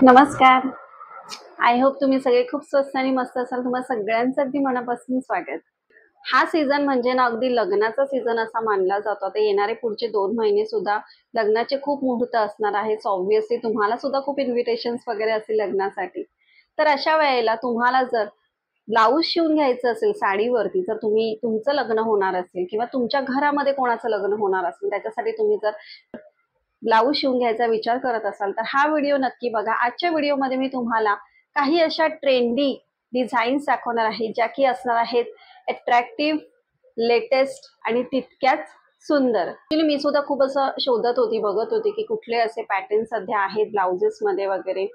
नमस्कार. I hope तुम्ही सगळे खूप स्वस्त आणि मस्त असाल. तुम्हाला सगळ्यांचं अगदी मनापासून स्वागत. हा सीझन म्हणजे ना अगदी लग्नाचा सीझन असा मानला जातो. आता येणारे पुढचे 2 महिने सुद्धा लग्नाचे खूप मुहूर्त असणार आहेत. सो ऑब्व्हियसली तुम्हाला सुद्धा खूप इन्व्हिटेशन्स वगैरे असतील लग्नासाठी. तर अशा वेळेला तुम्हाला जर ब्लाऊज शिवून घ्यायचं असेल साडीवरती, जर तुमचं लग्न होणार असेल किंवा तुमच्या घरामध्ये कोणाचं लग्न होणार असेल, त्याच्यासाठी तुम्ही जर ब्लाऊज शिवून घ्यायचा विचार करत असाल तर हा व्हिडिओ नक्की बघा. आजच्या व्हिडिओमध्ये मी तुम्हाला काही अशा ट्रेंडी डिझाईन्स दाखवणार आहे ज्या की असणार आहेत अट्रॅक्टिव्ह, लेटेस्ट आणि तितक्याच सुंदर. ऍक्च्युली मी सुद्धा खूप असं शोधत होती, बघत होती की कुठले असे पॅटर्न सध्या आहेत ब्लाउजेस मध्ये वगैरे.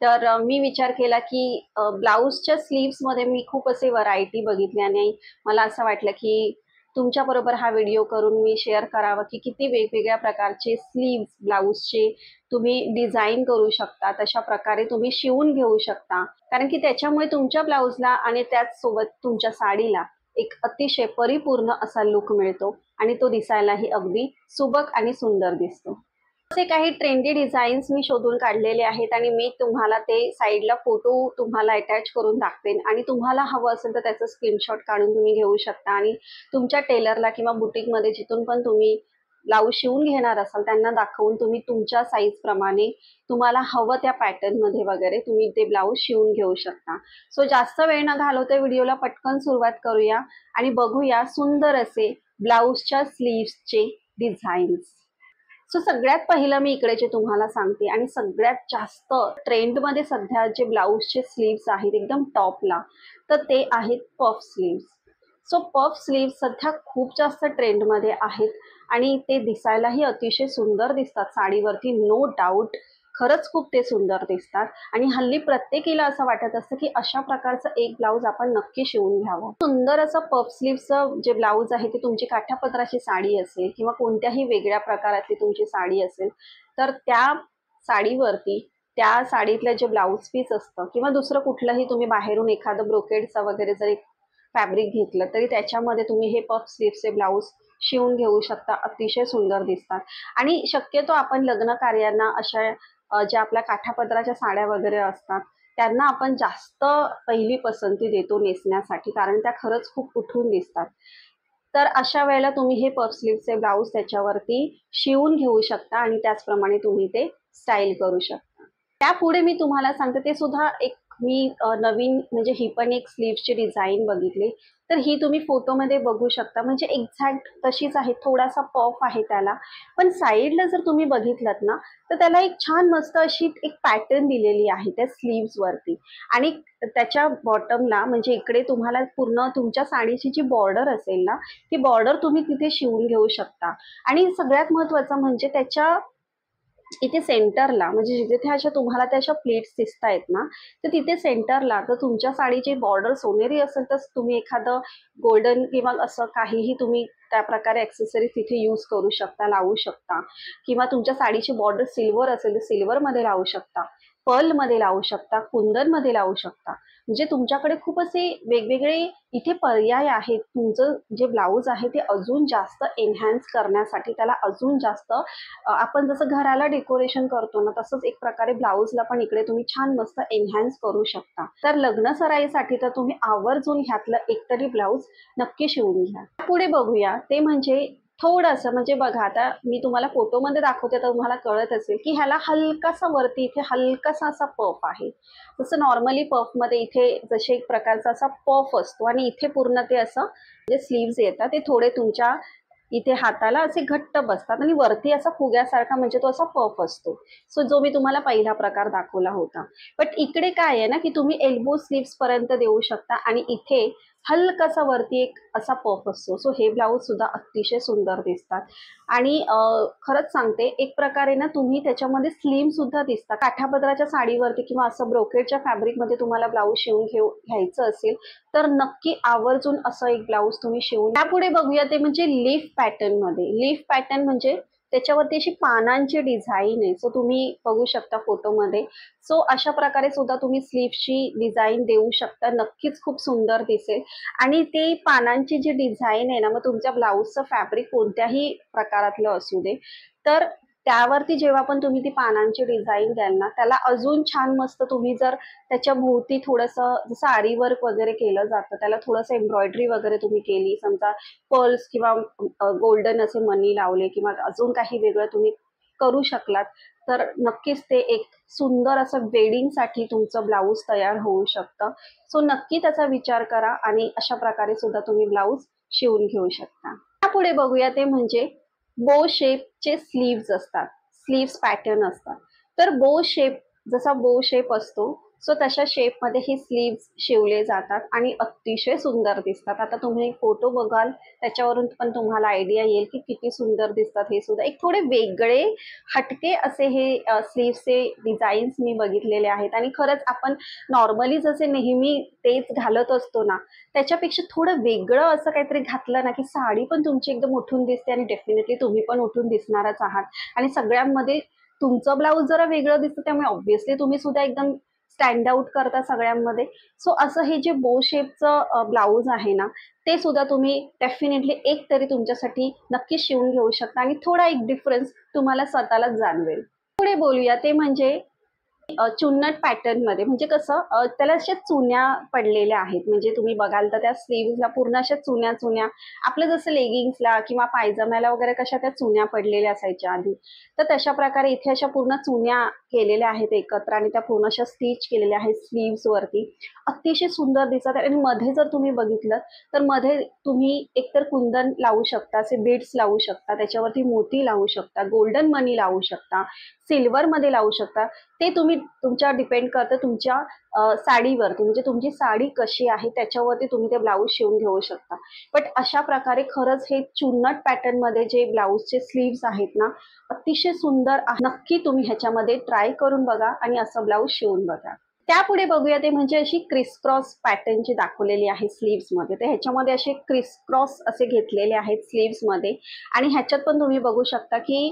तर मी विचार केला की ब्लाऊजच्या स्लीव्स मध्ये मी खूप असे व्हरायटी बघितली आणि मला असं वाटलं की तुमच्या बरोबर हा व्हिडिओ करून मी शेअर करावा की किती वेगवेगळ्या प्रकारचे स्लीव्स ब्लाऊजचे तुम्ही डिझाईन करू शकता, तशा प्रकारे तुम्ही शिवून घेऊ शकता. कारण की त्याच्यामुळे तुमच्या ब्लाऊजला आणि त्याचसोबत तुमच्या साडीला एक अतिशय परिपूर्ण असा लुक मिळतो आणि तो दिसायलाही अगदी सुबक आणि सुंदर दिसतो. असे काही ट्रेंडी डिझाईन्स मी शोधून काढलेले आहेत आणि मी तुम्हाला ते साईडला फोटो तुम्हाला अटॅच करून दाखवेन आणि तुम्हाला हवं असेल तर त्याचं स्क्रीनशॉट काढून तुम्ही घेऊ शकता आणि तुमच्या टेलरला किंवा बुटीकमध्ये जिथून पण तुम्ही ब्लाऊज शिवून घेणार असाल त्यांना दाखवून तुम्ही तुमच्या साईज प्रमाणे तुम्हाला हवं त्या पॅटर्नमध्ये वगैरे तुम्ही ते ब्लाऊज शिवून घेऊ शकता. सो जास्त वेळ न घालवता व्हिडिओला पटकन सुरुवात करूया आणि बघूया सुंदर असे ब्लाऊजच्या स्लीव्सचे डिझाईन्स. सो सगळ्यात पहिलं मी इकडे जे तुम्हाला सांगते आणि सगळ्यात जास्त ट्रेंडमध्ये सध्या जे ब्लाऊजचे स्लीव्स आहेत एकदम टॉपला, तर ते आहेत puff sleeves. So puff sleeves सध्या खूप जास्त ट्रेंडमध्ये आहेत आणि ते दिसायलाही अतिशय सुंदर दिसतात साडीवरती, नो डाऊट. खरंच खूप ते सुंदर दिसतात आणि हल्ली प्रत्येकीला असं वाटत असतं की अशा प्रकारचं एक ब्लाऊज आपण नक्की शिवून घ्यावं. सुंदर असं पफ स्लीव्सचं जे ब्लाऊज आहे ते तुमची काठापदराची साडी असेल किंवा कोणत्याही वेगळ्या प्रकारातली तुमची साडी असेल, तर त्या साडीवरती त्या साडीतलं जे ब्लाऊज पीस असतं किंवा दुसरं कुठलंही तुम्ही बाहेरून एखादं ब्रोकेडचं वगैरे जरी फॅब्रिक घेतलं तरी त्याच्यामध्ये तुम्ही हे पफ स्लीव्सचे ब्लाऊज शिवून घेऊ शकता. अतिशय सुंदर दिसतात आणि शक्यतो आपण लग्न कार्यांना अशा ज्या आपल्या काठापदराच्या साड्या वगैरे असतात त्यांना आपण जास्त पहिली पसंती देतो नेसण्यासाठी, कारण त्या खरंच खूप उठून दिसतात. तर अशा वेळेला तुम्ही हे पफ स्लीव्हचे ब्लाऊज त्याच्यावरती शिवून घेऊ शकता आणि त्याचप्रमाणे तुम्ही ते स्टाईल करू शकता. त्यापुढे मी तुम्हाला सांगते ते सुद्धा एक मी नवीन म्हणजे ही पण एक स्लीव्हची डिझाईन बघितली. तर ही तुम्ही फोटोमध्ये बघू शकता, म्हणजे एक्झॅक्ट तशीच आहे, थोडासा पफ आहे त्याला, पण साईडला जर तुम्ही बघितलात ना तर त्याला एक छान मस्त अशी एक पॅटर्न दिलेली आहे त्या स्लीव्स वरती आणि त्याच्या बॉटमला म्हणजे इकडे तुम्हाला पूर्ण तुमच्या साडीची जी बॉर्डर असेल ना ती बॉर्डर तुम्ही तिथे शिवून घेऊ शकता. आणि सगळ्यात महत्त्वाचं म्हणजे त्याच्या इथे सेंटरला म्हणजे जिथे अशा तुम्हाला त्या अशा प्लेट्स दिसत आहेत ना, तर तिथे सेंटरला तर तुमच्या साडीची बॉर्डर सोनेरी असेल तर तुम्ही एखादं गोल्डन किंवा असं काहीही तुम्ही त्या प्रकारे ॲक्सेसरीज तिथे यूज करू शकता, लावू शकता. किंवा तुमच्या साडीची बॉर्डर सिल्वर असेल तर सिल्वरमध्ये लावू शकता, पर्लमध्ये लावू शकता, कुंदनमध्ये लावू शकता. म्हणजे तुमच्याकडे खूप असे वेगवेगळे इथे पर्याय आहेत. तुमचं जे ब्लाऊज आहे ते अजून जास्त एन्हान्स करण्यासाठी, त्याला अजून जास्त आपण जसं घराला डेकोरेशन करतो ना तसंच एक प्रकारे ब्लाऊजला पण इकडे तुम्ही छान मस्त एन्हान्स करू शकता. तर लग्न सराईसाठी तर तुम्ही आवर्जून ह्यातलं एकतरी ब्लाऊज नक्की शिवून घ्या. पुढे बघूया ते म्हणजे थोडंसं म्हणजे बघा आता मी तुम्हाला फोटोमध्ये दाखवते तर तुम्हाला कळत असेल की ह्याला हलकासा वरती इथे हलकासा असा पफ आहे. जसं नॉर्मली पफमध्ये इथे जसे एक प्रकारचा असा पफ असतो आणि इथे पूर्ण ते असं जे स्लीव्स येतात ते थोडे तुमच्या इथे हाताला असे घट्ट बसतात आणि वरती असा फुग्यासारखा म्हणजे तो असा पफ असतो. सो जो मी तुम्हाला पहिला प्रकार दाखवला होता. बट इकडे काय आहे ना की तुम्ही एल्बो स्लीव्स पर्यंत देऊ शकता आणि इथे हलकासा वरती एक असा पफ असतो. सो हे ब्लाऊज सुद्धा अतिशय सुंदर दिसतात आणि खरंच सांगते एक प्रकारे ना तुम्ही त्याच्यामध्ये स्लिम सुद्धा दिसतात. काठापदराच्या साडीवरती किंवा असं ब्रोकेडच्या फॅब्रिकमध्ये तुम्हाला ब्लाऊज शिवून घ्यायचं असेल तर नक्की आवर्जून असं एक ब्लाऊज तुम्ही शिवून. त्यापुढे बघूया ते म्हणजे लीफ पॅटर्न मध्ये. लीफ पॅटर्न म्हणजे त्याच्यावरती अशी पानांची डिझाईन आहे. सो तुम्ही बघू शकता फोटोमध्ये. सो अशा प्रकारे सुद्धा तुम्ही स्लीव्हची डिझाईन देऊ शकता, नक्कीच खूप सुंदर दिसेल. आणि ते पानांची जी डिझाईन आहे ना मग तुमच्या ब्लाऊजचं फॅब्रिक कोणत्याही प्रकारातलं असू दे तर त्यावरती जेव्हा पण तुम्ही ती पानांची डिझाईन द्याल ना, त्याला अजून छान मस्त तुम्ही जर त्याच्या भोवती थोडंसं जसं आरी वर्क वगैरे केलं जातं, त्याला थोडंसं एम्ब्रॉयडरी वगैरे तुम्ही केली, समजा पर्ल्स किंवा गोल्डन असे मणी लावले किंवा अजून काही वेगळं तुम्ही करू शकलात, तर नक्कीच ते एक सुंदर असं वेडिंगसाठी तुमचं ब्लाऊज तयार होऊ शकतं. सो नक्की त्याचा विचार करा आणि अशा प्रकारे सुद्धा तुम्ही ब्लाऊज शिवून घेऊ शकता. त्यापुढे बघूया ते म्हणजे बो शेपचे स्लीव्ज असतात, स्लीव्स पॅटर्न असतात. तर बो शेप, जसा बो शेप असतो सो तशा शेपमध्ये हे स्लीव्स शिवले जातात आणि अतिशय सुंदर दिसतात. आता तुम्ही फोटो बघाल त्याच्यावरून पण तुम्हाला आयडिया येईल की किती सुंदर दिसतात. हे सुद्धा एक थोडे वेगळे हटके असे हे स्लीव्सचे डिझाईन्स मी बघितलेले आहेत आणि खरंच आपण नॉर्मली जसे नेहमी तेच घालत असतो ना, त्याच्यापेक्षा थोडं वेगळं असं काहीतरी घातलं ना की साडी पण तुमची एकदम उठून दिसते आणि डेफिनेटली तुम्ही पण उठून दिसणारच आहात. आणि सगळ्यांमध्ये तुमचं ब्लाऊज जरा वेगळं दिसतं, त्यामुळे ऑब्व्हियसली तुम्ही सुद्धा एकदम स्टँड आउट करता सगळ्यांमध्ये. सो असं हे जे बो शेपचं ब्लाऊज आहे ना, ते सुद्धा तुम्ही डेफिनेटली एक तरी तुमच्यासाठी नक्की शिवून घेऊ शकता आणि थोडा एक डिफरन्स तुम्हाला स्वतःलाच जाणवेल. पुढे बोलूया ते म्हणजे चुन्नट पॅटर्न मध्ये, म्हणजे कसं त्याला अशा चुन्या पडलेल्या आहेत. म्हणजे तुम्ही बघाल तर त्या स्लीव्हला पूर्ण अशा चुन्या चुन्या, आपलं जसं लेगिंग्सला किंवा पायजम्याला वगैरे कशा त्या चुन्या पडलेल्या असायच्या आधी, तर तशा प्रकारे इथे अशा पूर्ण चुन्या केलेल्या आहेत एकत्र आणि त्या पूर्ण अशा स्टिच केलेल्या आहेत स्लीव्स वरती. अतिशय सुंदर दिसतात आणि मध्ये जर तुम्ही बघितलं तर मध्ये तुम्ही एकतर कुंदन लावू शकता, असे बीड्स लावू शकता, त्याच्यावरती मोती लावू शकता, गोल्डन मनी लावू शकता, सिल्वर मध्ये लावू शकता. ते तुम्ही तुमच्या डिपेंड करतं तुमच्या साडीवरती, म्हणजे तुमची साडी कशी आहे त्याच्यावरती तुम्ही ते ब्लाऊज शिवून घेऊ शकता. बट अशा प्रकारे खरंच हे चुन्नट पॅटर्न मध्ये जे ब्लाऊजचे स्लीव्स आहेत ना, अतिशय सुंदर नक्की तुम्ही ह्याच्यामध्ये ट्राय करून बघा आणि असं ब्लाऊज शिवून बघा. त्यापुढे बघूया ते म्हणजे अशी क्रिस क्रॉस पॅटर्नची दाखवलेली आहे स्लीव्स मध्ये. तर ह्याच्यामध्ये असे क्रिस क्रॉस असे घेतलेले आहेत स्लीव्स मध्ये आणि ह्याच्यात पण तुम्ही बघू शकता की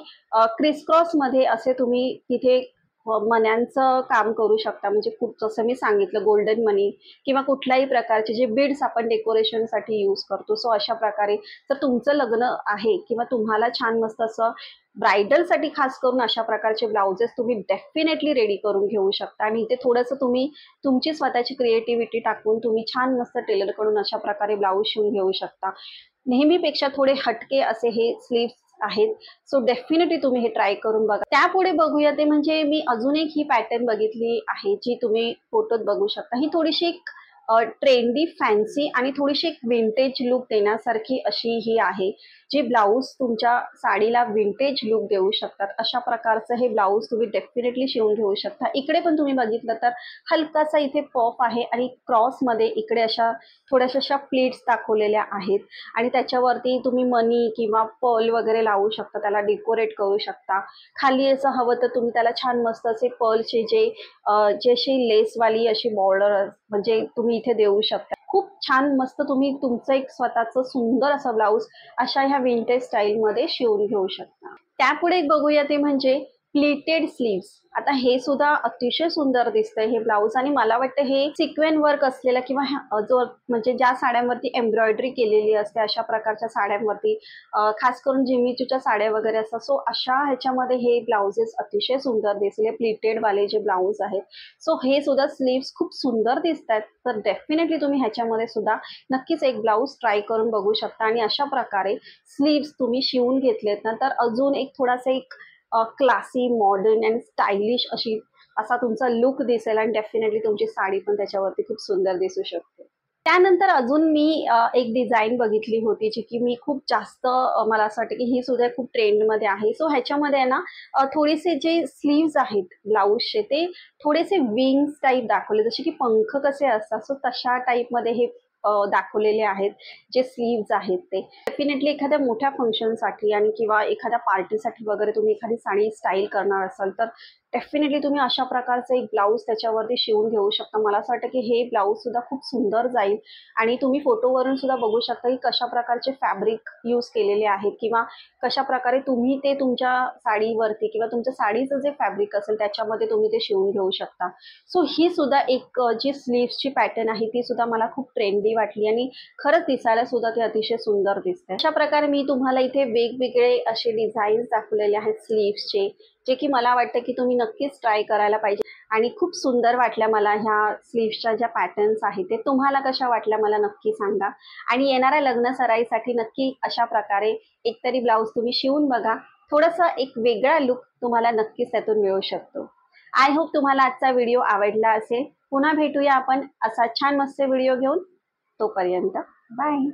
क्रिस क्रॉस मध्ये असे तुम्ही तिथे मण्यांचं काम करू शकता. म्हणजे खूप जसं मी सांगितलं गोल्डन मनी किंवा कुठल्याही प्रकारचे जे बीड्स आपण डेकोरेशनसाठी यूज करतो. सो अशा प्रकारे जर तुमचं लग्न आहे किंवा तुम्हाला छान मस्त असं ब्रायडलसाठी खास करून अशा प्रकारचे ब्लाउजेस तुम्ही डेफिनेटली रेडी करून घेऊ शकता आणि इथे थोडंसं तुम्ही तुमची स्वतःची क्रिएटिव्हिटी टाकून तुम्ही छान मस्त टेलरकडून अशा प्रकारे ब्लाऊज शिवून घेऊ शकता. नेहमीपेक्षा थोडे हटके असे हे स्लीव्स आहेत. सो डेफिनेटली तुम्ही हे ट्राय करून बघा. त्यापुढे बघूया ते म्हणजे मी अजून एक ही पॅटर्न बघितली आहे जी तुम्ही फोटोत बघू शकता. ही थोडीशी एक ट्रेंडी फॅन्सी आणि थोडीशी एक विंटेज लुक देण्यासारखी अशी ही आहे, जी ब्लाऊज तुमच्या साडीला विंटेज लुक देऊ शकतात. अशा प्रकारचं हे ब्लाऊज तुम्ही डेफिनेटली शिवून घेऊ शकता. इकडे पण तुम्ही बघितलं तर हलकासा इथे पॉप आहे आणि क्रॉसमध्ये इकडे अशा थोड्याशा अशा प्लीट्स दाखवलेल्या आहेत आणि त्याच्यावरती तुम्ही मनी किंवा पर्ल वगैरे लावू शकता, त्याला डेकोरेट करू शकता. खाली असं हवं तर तुम्ही त्याला छान मस्त असे पर्लचे जे अशी लेसवाली अशी बॉर्डर म्हणजे तुम्ही इथे देऊ शकता. खूप छान मस्त तुम्ही तुमचं एक स्वतःचं सुंदर असं ब्लाऊज अशा ह्या विंटेज स्टाईलमध्ये शिवून घेऊ शकता. त्यापुढे एक बघूया ते म्हणजे प्लीटेड स्लीव्स. आता हे सुद्धा अतिशय सुंदर दिसतंय हे ब्लाऊज आणि मला वाटतं हे सिक्वेन वर्क असलेला किंवा जो म्हणजे ज्या साड्यांवरती एम्ब्रॉयडरी केलेली असते अशा प्रकारच्या साड्यांवरती खास करून जिमीचूच्या साड्या वगैरे असतात. सो अशा ह्याच्यामध्ये हे ब्लाउजेस अतिशय सुंदर दिसले, प्लीटेड वाले जे ब्लाऊज आहेत. सो हे सुद्धा स्लीव्स खूप सुंदर दिसत आहेत. तर डेफिनेटली तुम्ही ह्याच्यामध्ये सुद्धा नक्कीच एक ब्लाऊज ट्राय करून बघू शकता आणि अशा प्रकारे स्लीव्स तुम्ही शिवून घेतलेत ना तर अजून एक थोडासा एक क्लासी मॉडर्न अँड स्टायलिश असा तुमचा लुक दिसेल आणि डेफिनेटली तुमची साडी पण त्याच्यावरती खूप सुंदर दिसू शकते. त्यानंतर अजून मी एक डिझाईन बघितली होती जी की मी खूप जास्त मला असं वाटतं की ही सुद्धा खूप ट्रेंडमध्ये आहे. सो ह्याच्यामध्ये आहे ना थोडेसे जे स्लीव्स आहेत ब्लाऊजचे ते थोडेसे विंग्स टाईप दाखवले, जसे की पंख कसे असतात सो तशा टाईपमध्ये हे दाखवलेले आहेत जे स्लीव्स आहेत. ते डेफिनेटली एखाद्या मोठ्या फंक्शनसाठी आणि किंवा एखाद्या पार्टीसाठी वगैरे तुम्ही एखादी साडी स्टाईल करणार असाल तर डेफिनेटली तुम्ही अशा प्रकारचं एक ब्लाऊज त्याच्यावरती शिवून घेऊ शकता. मला असं वाटतं की हे ब्लाऊज सुद्धा खूप सुंदर जाईल आणि तुम्ही फोटोवरून सुद्धा बघू शकता की कशा प्रकारचे फॅब्रिक यूज केलेले आहेत किंवा कशा प्रकारे तुम्ही ते तुमच्या साडीवरती किंवा तुमच्या साडीचं जे फॅब्रिक असेल त्याच्यामध्ये तुम्ही ते शिवून घेऊ शकता. सो ही सुद्धा एक जी स्लीव्सची पॅटर्न आहे ती सुद्धा मला खूप ट्रेंडी वाटली आणि खरंच दिसायला सुद्धा ते अतिशय सुंदर दिसते. अशा प्रकारे मी तुम्हाला इथे वेगवेगळे असे डिझाईन्स दाखवलेले आहेत स्लीव्सचे, जे की मला वाटतं की तुम्ही नक्कीच ट्राय करायला पाहिजे आणि खूप सुंदर वाटल्या मला ह्या स्लीव्सच्या ज्या पॅटर्न्स आहेत ते. तुम्हाला कशा वाटल्या मला नक्की सांगा आणि येणाऱ्या लग्न सराईसाठी नक्की अशा प्रकारे एकतरी ब्लाऊज तुम्ही शिवून बघा. थोडासा एक वेगळा लुक तुम्हाला नक्कीच त्यातून मिळू शकतो. आय होप तुम्हाला आजचा व्हिडिओ आवडला असेल. पुन्हा भेटूया आपण असा छान मस्त व्हिडिओ घेऊन. तोपर्यंत बाय.